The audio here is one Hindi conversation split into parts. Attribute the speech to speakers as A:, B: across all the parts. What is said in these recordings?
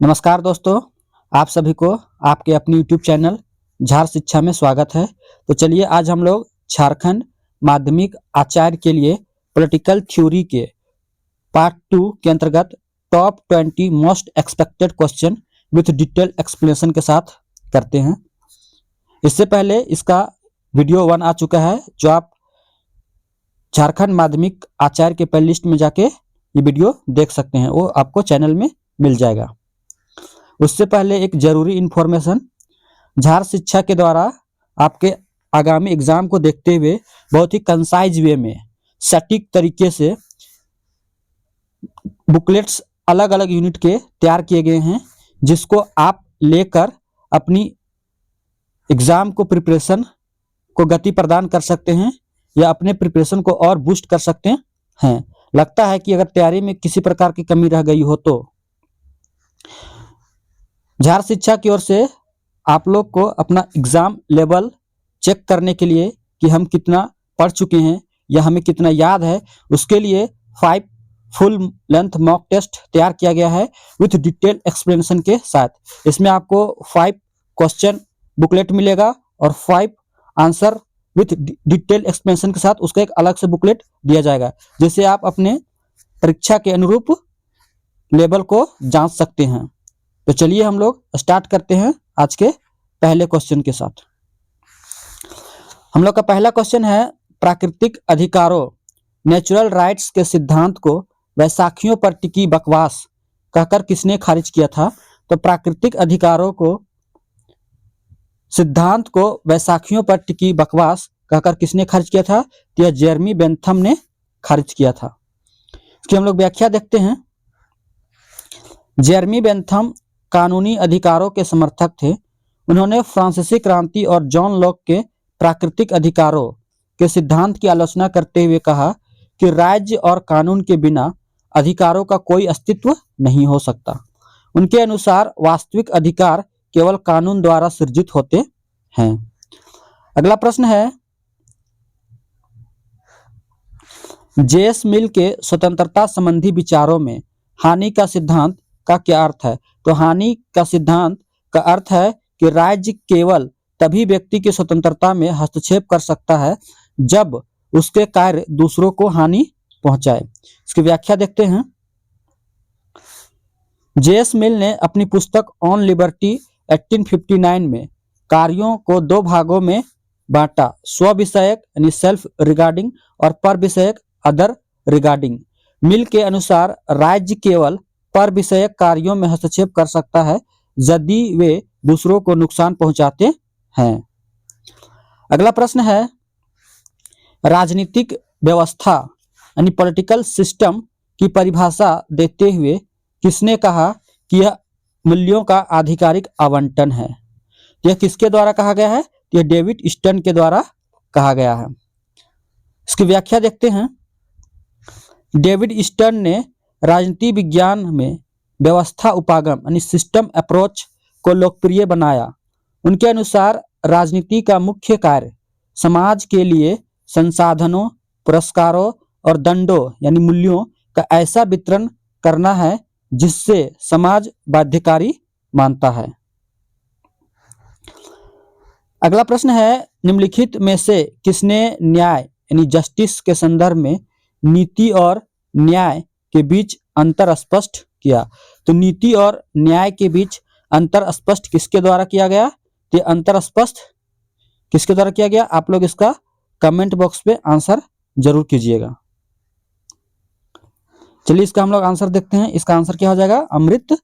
A: नमस्कार दोस्तों, आप सभी को आपके अपने यूट्यूब चैनल झार शिक्षा में स्वागत है। तो चलिए आज हम लोग झारखंड माध्यमिक आचार्य के लिए पॉलिटिकल थ्योरी के पार्ट 2 के अंतर्गत top 20 most expected question with detail explanation के साथ करते हैं। इससे पहले इसका वीडियो 1 आ चुका है, जो आप झारखंड माध्यमिक आचार्य के प्लेलिस्ट में जाके ये वीडियो देख सकते हैं, वो आपको चैनल में मिल जाएगा। उससे पहले एक जरूरी इंफॉर्मेशन, झार शिक्षा के द्वारा आपके आगामी एग्जाम को देखते हुए बहुत ही कंसाइज वे में सटीक तरीके से बुकलेट्स अलग अलग यूनिट के तैयार किए गए हैं, जिसको आप लेकर अपनी एग्जाम को प्रिपरेशन को गति प्रदान कर सकते हैं या अपने प्रिपरेशन को और बूस्ट कर सकते हैं। लगता है कि अगर तैयारी में किसी प्रकार की कमी रह गई हो तो झार शिक्षा की ओर से आप लोग को अपना एग्जाम लेवल चेक करने के लिए कि हम कितना पढ़ चुके हैं या हमें कितना याद है, उसके लिए 5 फुल लेंथ मॉक टेस्ट तैयार किया गया है विथ डिटेल एक्सप्लेनेशन के साथ। इसमें आपको 5 क्वेश्चन बुकलेट मिलेगा और 5 आंसर विथ डिटेल एक्सप्लेनेशन के साथ उसका एक अलग से बुकलेट दिया जाएगा, जिससे आप अपने परीक्षा के अनुरूप लेवल को जांच सकते हैं। तो चलिए हम लोग स्टार्ट करते हैं आज के पहले क्वेश्चन के साथ। हम लोग का पहला क्वेश्चन है, प्राकृतिक अधिकारों नेचुरल राइट्स के सिद्धांत को वैसाखियों पर टिकी बकवास कहकर किसने खारिज किया था? तो प्राकृतिक अधिकारों को सिद्धांत को वैसाखियों पर टिकी बकवास कहकर किसने खारिज किया था? तो यह जेरेमी बेंथम ने खारिज किया था। इसकी हम लोग व्याख्या देखते हैं। जेरेमी बेंथम कानूनी अधिकारों के समर्थक थे। उन्होंने फ्रांसीसी क्रांति और जॉन लॉक के प्राकृतिक अधिकारों के सिद्धांत की आलोचना करते हुए कहा कि राज्य और कानून के बिना अधिकारों का कोई अस्तित्व नहीं हो सकता। उनके अनुसार वास्तविक अधिकार केवल कानून द्वारा सृजित होते हैं। अगला प्रश्न है, जेएस मिल के स्वतंत्रता संबंधी विचारों में हानि का सिद्धांत का क्या अर्थ है? तो हानि का सिद्धांत का अर्थ है कि राज्य केवल तभी व्यक्ति की स्वतंत्रता में हस्तक्षेप कर सकता है जब उसके कार्य दूसरों को हानि पहुंचाए। इसकी व्याख्या देखते हैं। जेएस मिल ने अपनी पुस्तक ऑन लिबर्टी 1859 में कार्यों को 2 भागों में बांटा, स्व विषयक यानी सेल्फ रिगार्डिंग और पर विषयक अदर रिगार्डिंग। मिल के अनुसार राज्य केवल पर विषयक कार्यों में हस्तक्षेप कर सकता है यदि वे दूसरों को नुकसान पहुंचाते हैं। अगला प्रश्न है, राजनीतिक व्यवस्था यानी पॉलिटिकल सिस्टम की परिभाषा देते हुए किसने कहा कि यह मूल्यों का आधिकारिक आवंटन है? यह किसके द्वारा कहा गया है? यह डेविड स्टर्न के द्वारा कहा गया है। इसकी व्याख्या देखते हैं। डेविड स्टर्न ने राजनीति विज्ञान में व्यवस्था उपागम यानी सिस्टम अप्रोच को लोकप्रिय बनाया। उनके अनुसार राजनीति का मुख्य कार्य समाज के लिए संसाधनों, पुरस्कारों और दंडों यानी मूल्यों का ऐसा वितरण करना है जिससे समाज बाध्यकारी मानता है। अगला प्रश्न है, निम्नलिखित में से किसने न्याय यानी जस्टिस के संदर्भ में नीति और न्याय के बीच अंतर स्पष्ट किया? तो नीति और न्याय के बीच अंतर स्पष्ट किसके द्वारा किया गया? तो अंतर स्पष्ट किसके द्वारा किया गया? आप लोग इसका कमेंट बॉक्स पे आंसर जरूर कीजिएगा। चलिए इसका हम लोग आंसर देखते हैं। इसका आंसर क्या हो जाएगा? अमृत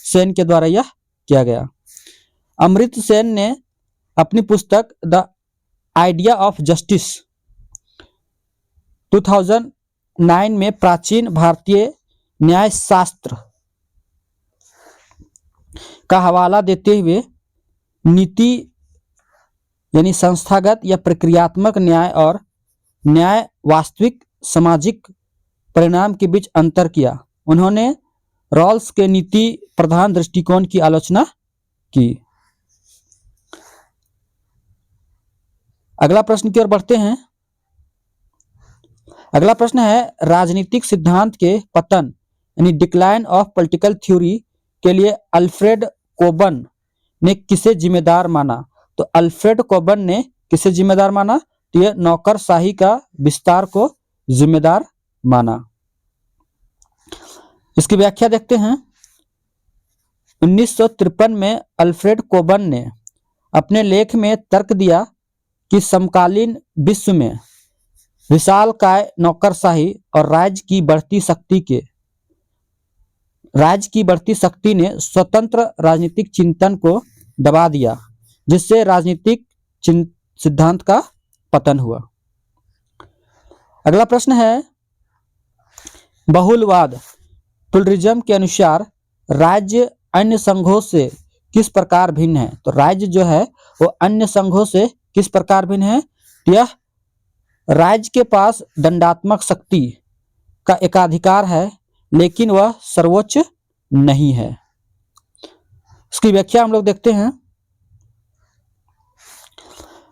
A: सेन के द्वारा यह किया गया। अमृत सेन ने अपनी पुस्तक द आइडिया ऑफ जस्टिस 2009 में प्राचीन भारतीय न्याय शास्त्र का हवाला देते हुए नीति यानी संस्थागत या प्रक्रियात्मक न्याय और न्याय वास्तविक सामाजिक परिणाम के बीच अंतर किया। उन्होंने रॉल्स के नीति प्रधान दृष्टिकोण की आलोचना की। अगला प्रश्न की ओर बढ़ते हैं। अगला प्रश्न है, राजनीतिक सिद्धांत के पतन यानी डिक्लाइन ऑफ पॉलिटिकल थ्योरी के लिए अल्फ्रेड कोबन ने किसे जिम्मेदार माना? तो अल्फ्रेड कोबन ने किसे जिम्मेदार माना? तो यह नौकरशाही का विस्तार को जिम्मेदार माना। इसकी व्याख्या देखते हैं। 1953 में अल्फ्रेड कोबन ने अपने लेख में तर्क दिया कि समकालीन विश्व में विशालकाय नौकरशाही और राज्य की बढ़ती शक्ति ने स्वतंत्र राजनीतिक चिंतन को दबा दिया, जिससे राजनीतिक सिद्धांत का पतन हुआ। अगला प्रश्न है, बहुलवाद प्लुरलिज्म के अनुसार राज्य अन्य संघों से किस प्रकार भिन्न है? तो राज्य जो है वो अन्य संघों से किस प्रकार भिन्न है? यह राज्य के पास दंडात्मक शक्ति का एकाधिकार है, लेकिन वह सर्वोच्च नहीं है। इसकी व्याख्या हम लोग देखते हैं।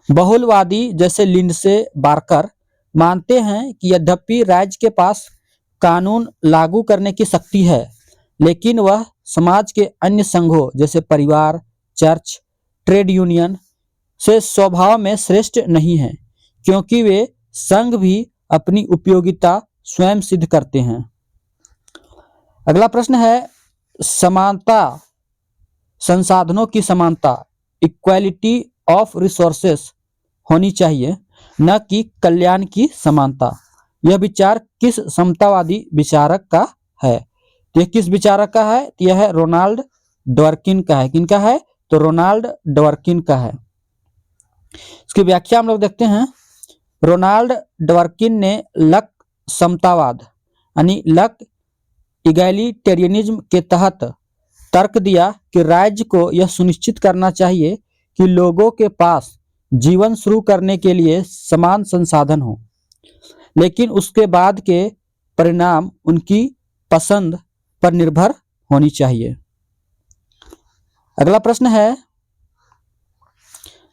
A: बहुलवादी जैसे लिंडसे बार्कर मानते हैं कि यद्यपि राज्य के पास कानून लागू करने की शक्ति है, लेकिन वह समाज के अन्य संघों जैसे परिवार, चर्च, ट्रेड यूनियन से स्वभाव में श्रेष्ठ नहीं है, क्योंकि वे संघ भी अपनी उपयोगिता स्वयं सिद्ध करते हैं। अगला प्रश्न है, समानता, संसाधनों की समानता, इक्वालिटी ऑफ रिसोर्सेस होनी चाहिए, न कि कल्याण की समानता। यह विचार किस समतावादी विचारक का है? यह किस विचारक का है? यह है रोनाल्ड ड्वर्किन का है। किनका है? तो रोनाल्ड ड्वर्किन का है। इसकी व्याख्या हम लोग देखते हैं। रोनाल्ड ड्वर्किन ने लक समतावाद यानी लक इगैलिटेरियनिज्म के तहत तर्क दिया कि राज्य को यह सुनिश्चित करना चाहिए कि लोगों के पास जीवन शुरू करने के लिए समान संसाधन हो, लेकिन उसके बाद के परिणाम उनकी पसंद पर निर्भर होनी चाहिए। अगला प्रश्न है,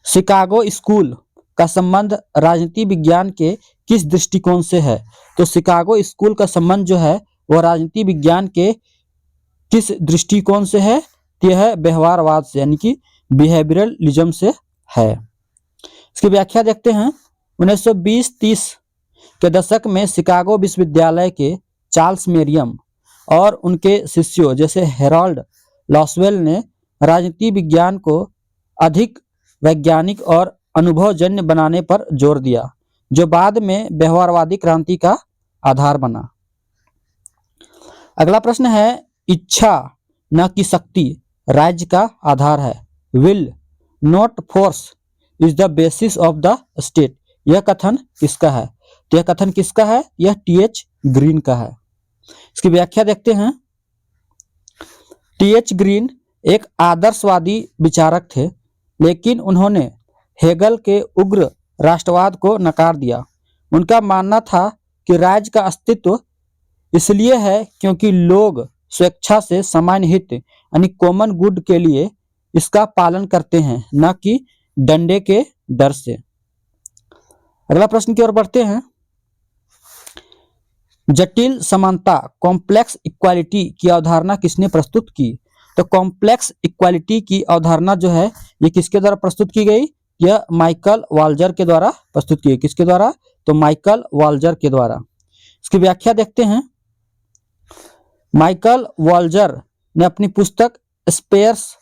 A: शिकागो स्कूल का संबंध राजनीति विज्ञान के किस दृष्टिकोण से है? तो शिकागो स्कूल का संबंध जो है वह राजनीति विज्ञान के किस दृष्टिकोण से है? यह है व्यवहारवाद से, यानी कि बिहेवियरलिज्म से है। इसकी व्याख्या देखते हैं। 1920-30 के दशक में शिकागो विश्वविद्यालय के चार्ल्स मेरियम और उनके शिष्यों जैसे हेरोल्ड लॉसवेल ने राजनीति विज्ञान को अधिक वैज्ञानिक और अनुभवजन्य बनाने पर जोर दिया, जो बाद में व्यवहारवादी क्रांति का आधार बना। अगला प्रश्न है, इच्छा न कि शक्ति राज्य का आधार है। Will not force is the basis of the state. यह कथन किसका है? तो यह कथन किसका है? यह टी.एच. ग्रीन का है। इसकी व्याख्या देखते हैं। टी.एच. ग्रीन एक आदर्शवादी विचारक थे, लेकिन उन्होंने हेगल के उग्र राष्ट्रवाद को नकार दिया। उनका मानना था कि राज्य का अस्तित्व इसलिए है क्योंकि लोग स्वेच्छा से सामान्य हित यानी कॉमन गुड के लिए इसका पालन करते हैं, न कि डंडे के डर से। अगला प्रश्न की ओर बढ़ते हैं। जटिल समानता कॉम्प्लेक्स इक्वालिटी की अवधारणा किसने प्रस्तुत की? तो कॉम्प्लेक्स इक्वालिटी की अवधारणा जो है ये किसके द्वारा प्रस्तुत की गई? यह माइकल वाल्जर के द्वारा प्रस्तुत की गई। किसके द्वारा? तो माइकल वाल्जर के द्वारा। इसकी व्याख्या देखते हैं। माइकल वाल्जर ने अपनी पुस्तक स्पेयर्स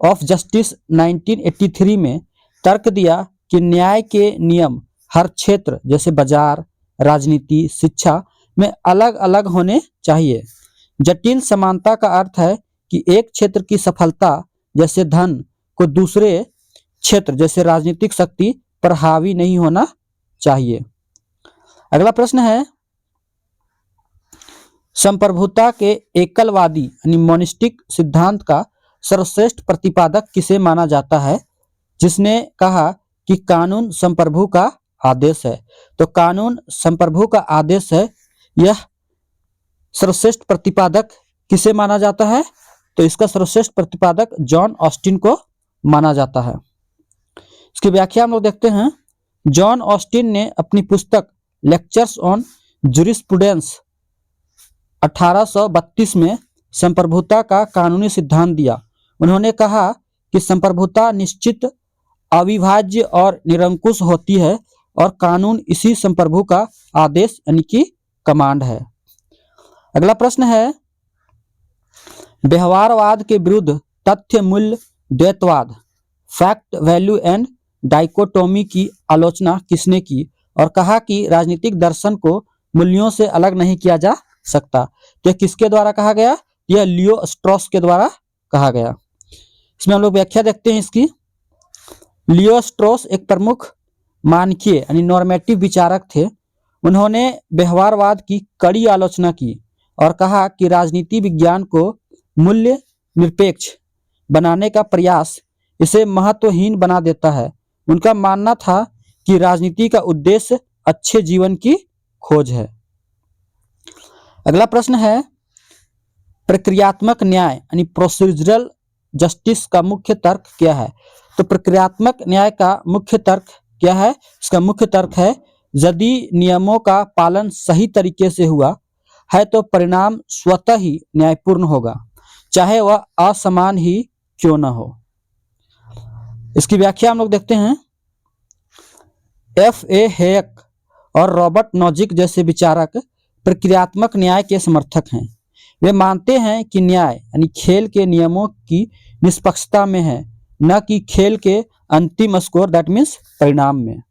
A: ऑफ जस्टिस 1983 में तर्क दिया कि न्याय के नियम हर क्षेत्र जैसे बाजार, राजनीति, शिक्षा में अलग अलग होने चाहिए। जटिल समानता का अर्थ है कि एक क्षेत्र की सफलता जैसे धन को दूसरे क्षेत्र जैसे राजनीतिक शक्ति पर हावी नहीं होना चाहिए। अगला प्रश्न है, संप्रभुता के एकलवादी यानी मोनिस्टिक सिद्धांत का सर्वश्रेष्ठ प्रतिपादक किसे माना जाता है, जिसने कहा कि कानून संप्रभु का आदेश है? तो कानून संप्रभु का आदेश है। यह सर्वश्रेष्ठ प्रतिपादक किसे माना जाता है? तो इसका सर्वश्रेष्ठ प्रतिपादक जॉन ऑस्टिन को माना जाता है। इसकी व्याख्या हम लोग देखते हैं। जॉन ऑस्टिन ने अपनी पुस्तक लेक्चर्स ऑन जूरिस्प्रूडेंस 1832 में संप्रभुता का कानूनी सिद्धांत दिया। उन्होंने कहा कि संप्रभुता निश्चित, अविभाज्य और निरंकुश होती है और कानून इसी संप्रभु का आदेश यानी कि कमांड है। अगला प्रश्न है, व्यवहारवाद के विरुद्ध तथ्य मूल्य द्वैतवाद, फैक्ट वैल्यू एंड डाइकोटोमी की आलोचना किसने की और कहा कि राजनीतिक दर्शन को मूल्यों से अलग नहीं किया जा सकता। तो किसके द्वारा कहा गया? यह लियो स्ट्रॉस के द्वारा कहा गया। इसमें हम लोग व्याख्या देखते हैं इसकी। लियो स्ट्रॉस एक प्रमुख मानकीय यानी नॉर्मेटिव विचारक थे। उन्होंने व्यवहारवाद की कड़ी आलोचना की और कहा कि राजनीति विज्ञान को मूल्य निरपेक्ष बनाने का प्रयास इसे महत्वहीन बना देता है। उनका मानना था कि राजनीति का उद्देश्य अच्छे जीवन की खोज है। अगला प्रश्न है, प्रक्रियात्मक न्याय यानी प्रोसीजरल जस्टिस का मुख्य तर्क क्या है? तो प्रक्रियात्मक न्याय का मुख्य तर्क क्या है? इसका मुख्य तर्क है, यदि नियमों का पालन सही तरीके से हुआ है तो परिणाम स्वतः ही न्यायपूर्ण होगा, चाहे वह असमान ही क्यों न हो। इसकी व्याख्या हम लोग देखते हैं। F.A. हेयक और रॉबर्ट नॉजिक जैसे विचारक प्रक्रियात्मक न्याय के समर्थक हैं। वे मानते हैं कि न्याय यानी खेल के नियमों की निष्पक्षता में है, न कि खेल के अंतिम स्कोर दैट मीन्स परिणाम में।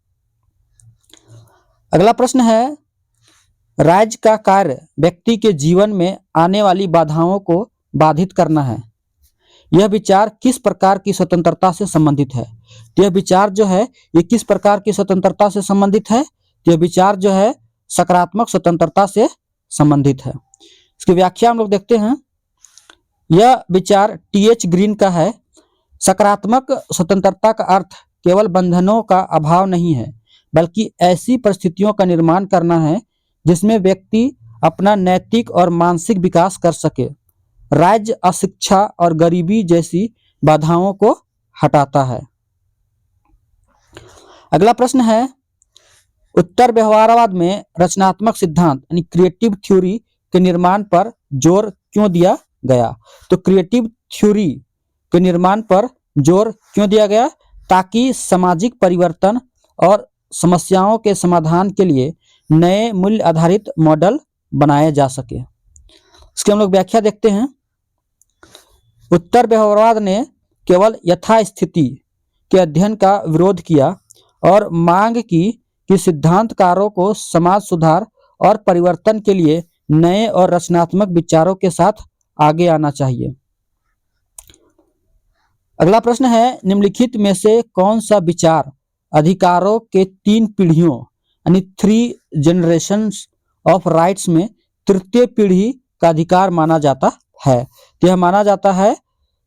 A: अगला प्रश्न है, राज्य का कार्य व्यक्ति के जीवन में आने वाली बाधाओं को बाधित करना है। यह विचार किस प्रकार की स्वतंत्रता से संबंधित है? यह विचार जो है ये किस प्रकार की स्वतंत्रता से संबंधित है? यह विचार जो है सकारात्मक स्वतंत्रता से संबंधित है। इसकी व्याख्या हम लोग देखते हैं। यह विचार T.H. ग्रीन का है। सकारात्मक स्वतंत्रता का अर्थ केवल बंधनों का अभाव नहीं है, बल्कि ऐसी परिस्थितियों का निर्माण करना है जिसमें व्यक्ति अपना नैतिक और मानसिक विकास कर सके। राज्य अशिक्षा और गरीबी जैसी बाधाओं को हटाता है। अगला प्रश्न है, उत्तर व्यवहारवाद में रचनात्मक सिद्धांत यानी क्रिएटिव थ्योरी के निर्माण पर जोर क्यों दिया गया? तो क्रिएटिव थ्योरी के निर्माण पर जोर क्यों दिया गया? ताकि सामाजिक परिवर्तन और समस्याओं के समाधान के लिए नए मूल्य आधारित मॉडल बनाए जा सके। इसकी हम लोग व्याख्या देखते हैं। उत्तर व्यवहारवाद ने केवल यथास्थिति के अध्ययन का विरोध किया और मांग की कि सिद्धांतकारों को समाज सुधार और परिवर्तन के लिए नए और रचनात्मक विचारों के साथ आगे आना चाहिए। अगला प्रश्न है, निम्नलिखित में से कौन सा विचार अधिकारों के 3 पीढ़ियों यानी 3 जनरेशंस ऑफ राइट्स में तृतीय पीढ़ी का अधिकार माना जाता है? तो यह माना जाता है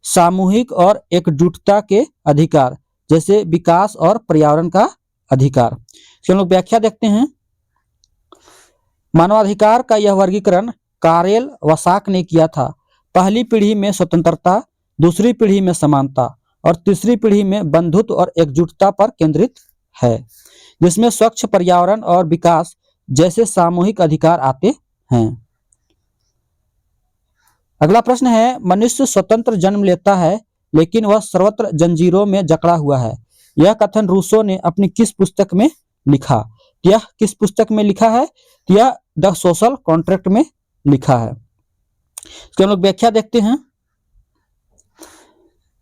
A: सामूहिक और एकजुटता के अधिकार, जैसे विकास और पर्यावरण का अधिकार। हम लोग व्याख्या देखते हैं। मानवाधिकार का यह वर्गीकरण कारेल वसाक ने किया था। पहली पीढ़ी में स्वतंत्रता, दूसरी पीढ़ी में समानता और तीसरी पीढ़ी में बंधुत्व और एकजुटता पर केंद्रित है, जिसमें स्वच्छ पर्यावरण और विकास जैसे सामूहिक अधिकार आते हैं। अगला प्रश्न है, मनुष्य स्वतंत्र जन्म लेता है लेकिन वह सर्वत्र जंजीरों में जकड़ा हुआ है। यह कथन रूसो ने अपनी किस पुस्तक में लिखा? यह किस पुस्तक में लिखा है? यह द सोशल कॉन्ट्रैक्ट में लिखा है। इसकी हम लोग व्याख्या देखते हैं।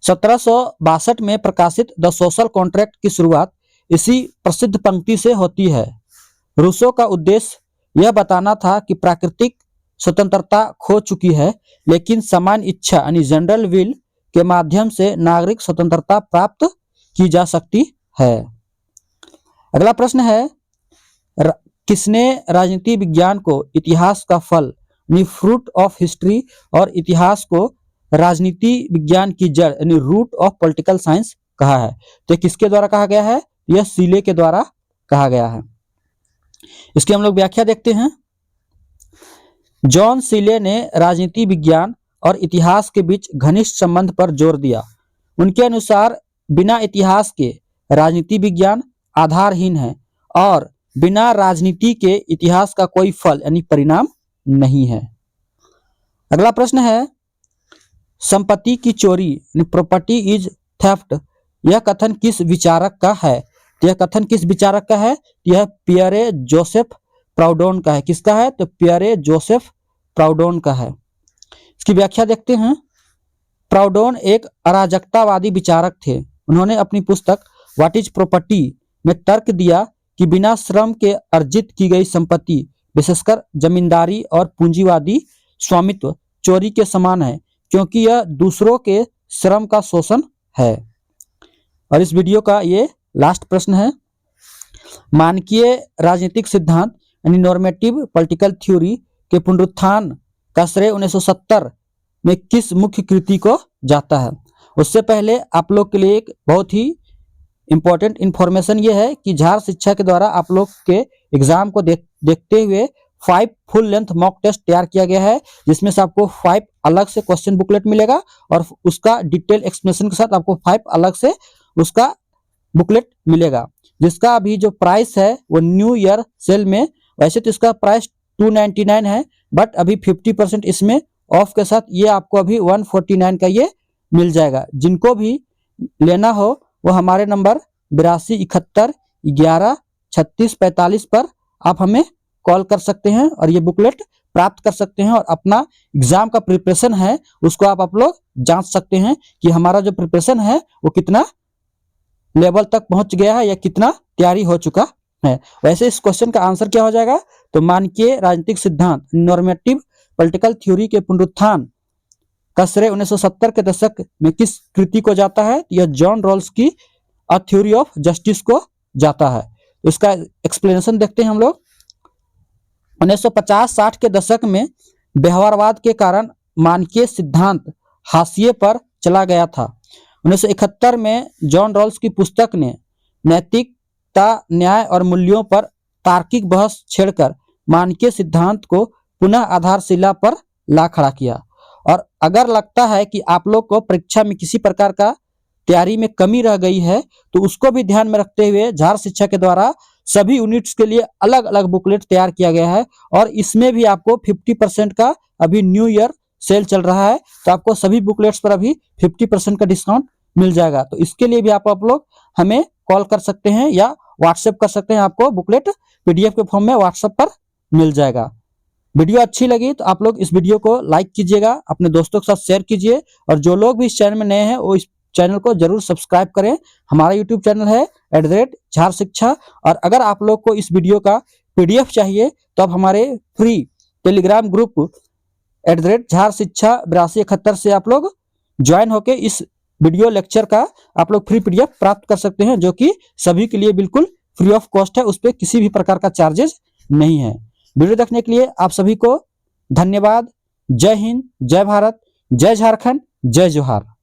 A: 1762 में प्रकाशित द सोशल कॉन्ट्रैक्ट की शुरुआत इसी प्रसिद्ध पंक्ति से होती है। रूसो का उद्देश्य यह बताना था कि प्राकृतिक स्वतंत्रता खो चुकी है, लेकिन सामान्य इच्छा यानी जनरल विल के माध्यम से नागरिक स्वतंत्रता प्राप्त की जा सकती है। अगला प्रश्न है, किसने राजनीति विज्ञान को इतिहास का फल यानी फ्रूट ऑफ हिस्ट्री और इतिहास को राजनीति विज्ञान की जड़ यानी रूट ऑफ पॉलिटिकल साइंस कहा है? तो किसके द्वारा कहा गया है? यह सीले के द्वारा कहा गया है। इसकी हम लोग व्याख्या देखते हैं। जॉन सीले ने राजनीति विज्ञान और इतिहास के बीच घनिष्ठ संबंध पर जोर दिया। उनके अनुसार बिना इतिहास के राजनीति विज्ञान आधारहीन है और बिना राजनीति के इतिहास का कोई फल यानी परिणाम नहीं है। अगला प्रश्न है, संपत्ति की चोरी, प्रॉपर्टी इज थेफ्ट, यह कथन किस विचारक का है? तो यह कथन किस विचारक का है? यह पियरे जोसेफ प्राउडोन का है। किसका है? तो पियरे जोसेफ प्राउडोन का है। इसकी व्याख्या देखते हैं। प्राउडोन एक अराजकतावादी विचारक थे। उन्होंने अपनी पुस्तक व्हाट इज प्रॉपर्टी में तर्क दिया कि बिना श्रम के अर्जित की गई संपत्ति, विशेषकर जमींदारी और पूंजीवादी स्वामित्व, चोरी के समान है, क्योंकि यह दूसरों के श्रम का शोषण है। और इस वीडियो का ये लास्ट प्रश्न है। मानकीय राजनीतिक सिद्धांत यानी नॉर्मेटिव पॉलिटिकल थ्योरी के पुनरुत्थान का श्रेय 1970 में किस मुख्य कृति को जाता है? उससे पहले आप लोग के लिए एक बहुत ही इंपॉर्टेंट इंफॉर्मेशन ये है कि झार शिक्षा के द्वारा आप लोग के एग्जाम को देखते हुए 5 फुल लेंथ मॉक टेस्ट तैयार किया गया है, जिसमें से आपको 5 अलग से क्वेश्चन बुकलेट मिलेगा और उसका डिटेल एक्सप्लेनेशन के साथ आपको 5 अलग से उसका बुकलेट मिलेगा, जिसका अभी जो प्राइस है वो न्यू ईयर सेल में, वैसे तो इसका प्राइस 299 है, बट अभी 50% इसमें ऑफ के साथ ये आपको अभी 149 का ये मिल जाएगा। जिनको भी लेना हो वो हमारे नंबर 8271113645 पर आप हमें कॉल कर सकते हैं और ये बुकलेट प्राप्त कर सकते हैं और अपना एग्जाम का प्रिपरेशन है उसको आप लोग जांच सकते हैं कि हमारा जो प्रिपरेशन है वो कितना लेवल तक पहुंच गया है या कितना तैयारी हो चुका है। वैसे इस क्वेश्चन का आंसर क्या हो जाएगा? तो मानकीय राजनीतिक सिद्धांत नॉर्मेटिव पॉलिटिकल थ्योरी के पुनरुत्थान का श्रेय 1970 के दशक में किस कृति को जाता है? यह जॉन रॉल्स की अ थ्योरी ऑफ जस्टिस को जाता है। इसका एक्सप्लेनेशन देखते हैं हम लोग। 1950-60 के दशक में व्यवहारवाद के कारण मानकीय सिद्धांत हाशिए पर चला गया था। 1971 में जॉन रॉल्स की पुस्तक ने नैतिकता, न्याय और मूल्यों पर तार्किक बहस छेड़कर मानकीय सिद्धांत को पुनः आधारशिला पर ला खड़ा किया। और अगर लगता है कि आप लोग को परीक्षा में किसी प्रकार का तैयारी में कमी रह गई है तो उसको भी ध्यान में रखते हुए झार शिक्षा के द्वारा सभी यूनिट्स के लिए अलग अलग बुकलेट तैयार किया गया है और इसमें भी आपको 50% का अभी न्यू ईयर सेल चल रहा है, तो आपको सभी बुकलेट्स पर अभी 50% का डिस्काउंट मिल जाएगा। तो इसके लिए भी आप लोग हमें कॉल कर सकते हैं या व्हाट्सएप कर सकते हैं। आपको बुकलेट PDF के फॉर्म में व्हाट्सएप पर मिल जाएगा। वीडियो अच्छी लगी तो आप लोग इस वीडियो को लाइक कीजिएगा, अपने दोस्तों के साथ शेयर कीजिए और जो लोग भी इस चैनल में नए हैं वो इस चैनल को जरूर सब्सक्राइब करें। हमारा यूट्यूब चैनल है @झार शिक्षा। और अगर आप लोग को इस वीडियो का PDF चाहिए तो आप हमारे फ्री टेलीग्राम ग्रुप @झार शिक्षा 8271 से आप लोग ज्वाइन होके इस वीडियो लेक्चर का आप लोग फ्री PDF प्राप्त कर सकते हैं, जो कि सभी के लिए बिल्कुल फ्री ऑफ कॉस्ट है, उस पर किसी भी प्रकार का चार्जेस नहीं है। वीडियो देखने के लिए आप सभी को धन्यवाद। जय हिंद, जय भारत, जय झारखंड, जय जोहार।